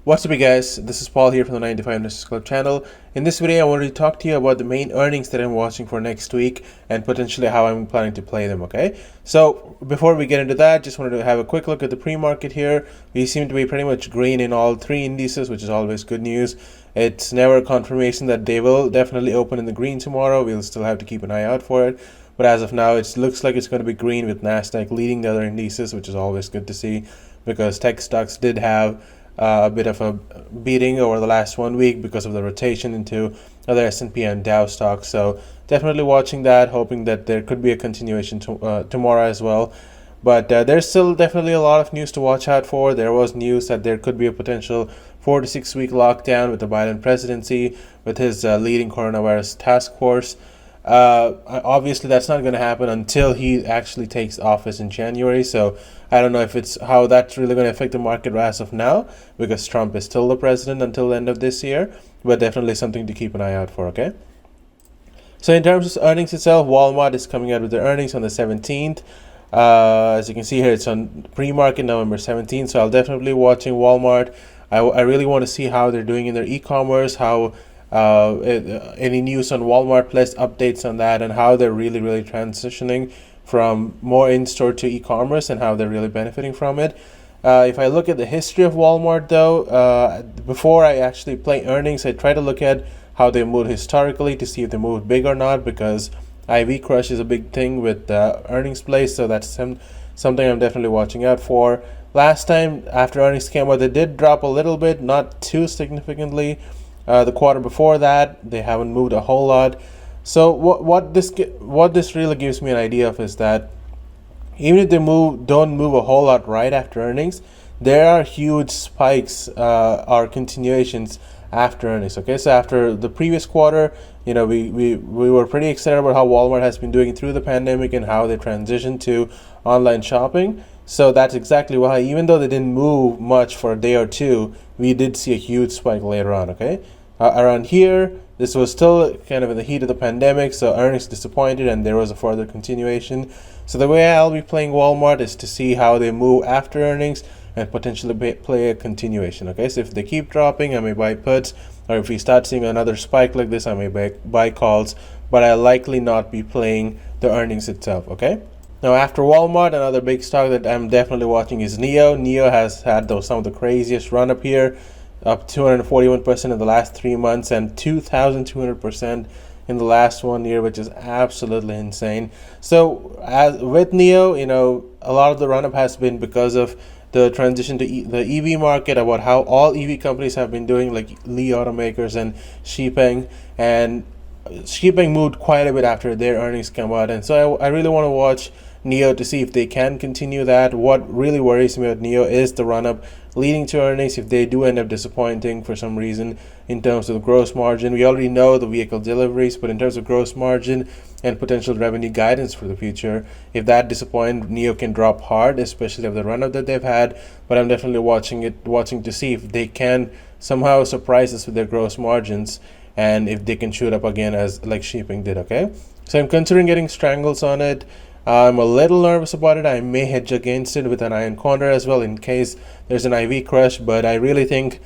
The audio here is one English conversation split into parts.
What's up, you guys? This is Paul here from the 95 Investors Club channel. In this video, I wanted to talk to you about the main earnings that I'm watching for next week and potentially how I'm planning to play them, okay? So before we get into that, just wanted to have a quick look at the pre-market here. We seem to be pretty much green in all three indices, which is always good news. It's never a confirmation that they will definitely open in the green tomorrow. We'll still have to keep an eye out for it. But as of now, it looks like it's going to be green with NASDAQ leading the other indices, which is always good to see because tech stocks did have a bit of a beating over the last 1 week because of the rotation into other S&P and Dow stocks. So definitely watching that, hoping that there could be a continuation tomorrow as well. But there's still definitely a lot of news to watch out for. There was news that there could be a potential 4 to 6 week lockdown with the Biden presidency, with his leading coronavirus task force. Obviously that's not going to happen until he actually takes office in January, so I don't know if it's how that's really going to affect the market as of now, because Trump is still the president until the end of this year, but definitely something to keep an eye out for, okay? So in terms of earnings itself, Walmart is coming out with their earnings on the 17th. As you can see here, it's on pre-market November 17th, so I'll definitely be watching Walmart. I really want to see how they're doing in their e-commerce, how any news on Walmart Plus, updates on that, and how they're really transitioning from more in-store to e-commerce and how they're really benefiting from it. If I look at the history of Walmart though, before I actually play earnings, I try to look at how they moved historically to see if they moved big or not, because IV crush is a big thing with earnings plays, so that's something I'm definitely watching out for. Last time after earnings came out, they did drop a little bit, not too significantly. The quarter before that, they haven't moved a whole lot. So what this really gives me an idea of is that even if they don't move a whole lot right after earnings, there are huge spikes or continuations after earnings. Okay, so after the previous quarter, we were pretty excited about how Walmart has been doing through the pandemic and how they transitioned to online shopping. So that's exactly why, even though they didn't move much for a day or two, we did see a huge spike later on, okay? Around here, this was still kind of in the heat of the pandemic, so earnings disappointed and there was a further continuation. So the way I'll be playing Walmart is to see how they move after earnings and potentially play a continuation, okay? So if they keep dropping, I may buy puts, or if we start seeing another spike like this, I may buy calls, but I'll likely not be playing the earnings itself, okay? Now, after Walmart, another big stock that I'm definitely watching is NEO. NEO has had some of the craziest run up here, up 241% in the last 3 months and 2,200% in the last 1 year, which is absolutely insane. So with NEO, a lot of the run up has been because of the transition to the EV market, about how all EV companies have been doing, like Li Automakers and Xpeng, and Xpeng moved quite a bit after their earnings come out, and so I really want to watch NEO to see if they can continue that. What really worries me about NEO is the run-up leading to earnings. If they do end up disappointing for some reason in terms of the gross margin, we already know the vehicle deliveries, but in terms of gross margin and potential revenue guidance for the future, if that disappoints, NEO can drop hard, especially of the run-up that they've had. But I'm definitely watching to see if they can somehow surprise us with their gross margins, and if they can shoot up again as like Xpeng did, okay? So I'm considering getting strangles on it. I'm a little nervous about it. I may hedge against it with an iron corner as well in case there's an IV crush, but I really think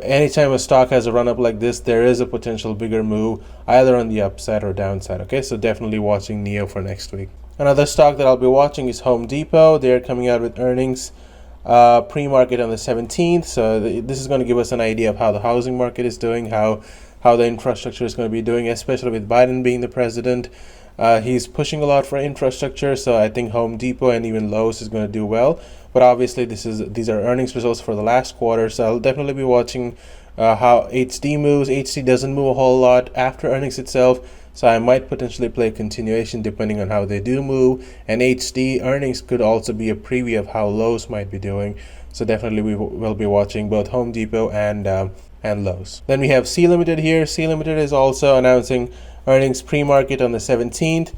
anytime a stock has a run up like this, there is a potential bigger move either on the upside or downside, okay? So definitely watching NEO for next week. Another stock that I'll be watching is Home Depot. They're coming out with earnings pre-market on the 17th, so this is going to give us an idea of how the housing market is doing, how the infrastructure is going to be doing, especially with Biden being the president. He's pushing a lot for infrastructure, so I think Home Depot and even Lowe's is going to do well. But obviously, these are earnings results for the last quarter, so I'll definitely be watching how HD moves. HD doesn't move a whole lot after earnings itself, so I might potentially play a continuation depending on how they do move. And HD earnings could also be a preview of how Lowe's might be doing. So definitely we will be watching both Home Depot and Lowe's. Then we have Sea Limited here. Sea Limited is also announcing earnings pre-market on the 17th.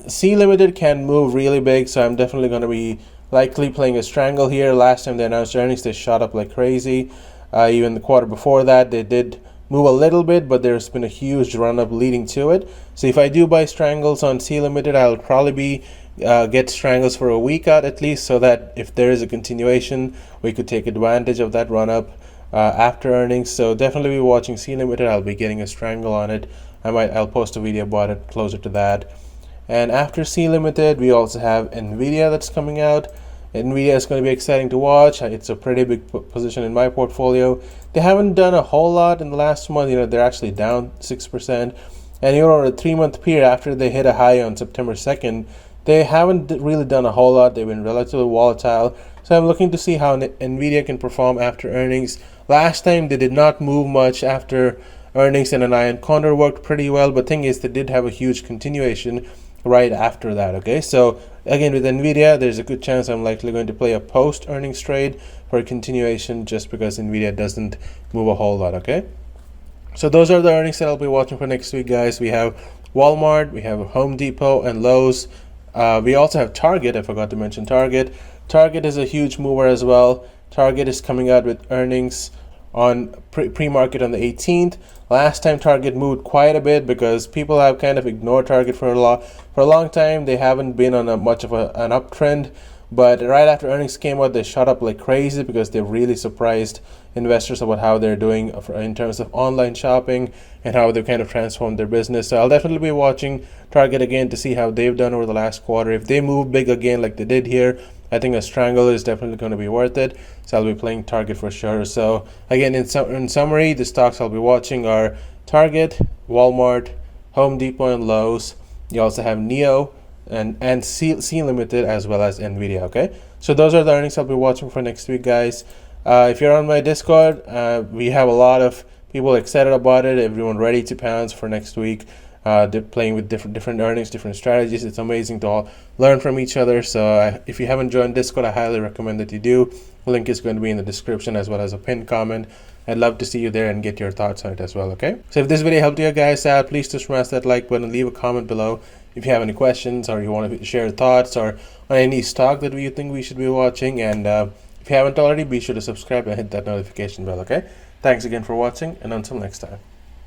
Sea Limited can move really big, so I'm definitely going to be likely playing a strangle here. Last time they announced earnings, they shot up like crazy. Even the quarter before that, they did move a little bit, but there's been a huge run up leading to it. So if I do buy strangles on Sea Limited, I'll probably get strangles for a week out at least, so that if there is a continuation, we could take advantage of that run up. after earnings. So definitely be watching C Limited. I'll be getting a strangle on it. I'll post a video about it closer to that. And after C Limited, we also have NVDA that's coming out. NVDA is going to be exciting to watch. It's a pretty big position in my portfolio. They haven't done a whole lot in the last month. They're actually down 6%. And over a 3-month period after they hit a high on September 2nd, they haven't really done a whole lot. They've been relatively volatile. So I'm looking to see how NVIDIA can perform after earnings. Last time they did not move much after earnings, and an iron condor worked pretty well. But thing is, they did have a huge continuation right after that. Okay, so again with NVIDIA, there's a good chance I'm likely going to play a post earnings trade for a continuation, just because NVIDIA doesn't move a whole lot. Okay, so those are the earnings that I'll be watching for next week, guys. We have Walmart, we have Home Depot and Lowe's. We also have Target. I forgot to mention Target. Target is a huge mover as well. Target is coming out with earnings on pre-market on the 18th. Last time Target moved quite a bit because people have kind of ignored Target for a long time. They haven't been on much of an uptrend, but right after earnings came out, they shot up like crazy because they really surprised investors about how they're doing in terms of online shopping and how they've kind of transformed their business. So I'll definitely be watching Target again to see how they've done over the last quarter. If they move big again like they did here, I think a strangle is definitely going to be worth it. So I'll be playing Target for sure. So again, in summary, the stocks I'll be watching are Target, Walmart, Home Depot and Lowe's. You also have NEO and C Limited, as well as NVIDIA. Okay, so those are the earnings I'll be watching for next week, guys. If you're on my Discord, we have a lot of people excited about it. Everyone ready to pounce for next week. They're playing with different earnings, different strategies. It's amazing to all learn from each other. So if you haven't joined Discord, I highly recommend that you do. The link is going to be in the description as well as a pinned comment. I'd love to see you there and get your thoughts on it as well. Okay, so if this video helped you guys out, please just smash that like button, leave a comment below if you have any questions or you want to share thoughts or on any stock that you think we should be watching. And if you haven't already, be sure to subscribe and hit that notification bell. Okay, thanks again for watching, and until next time.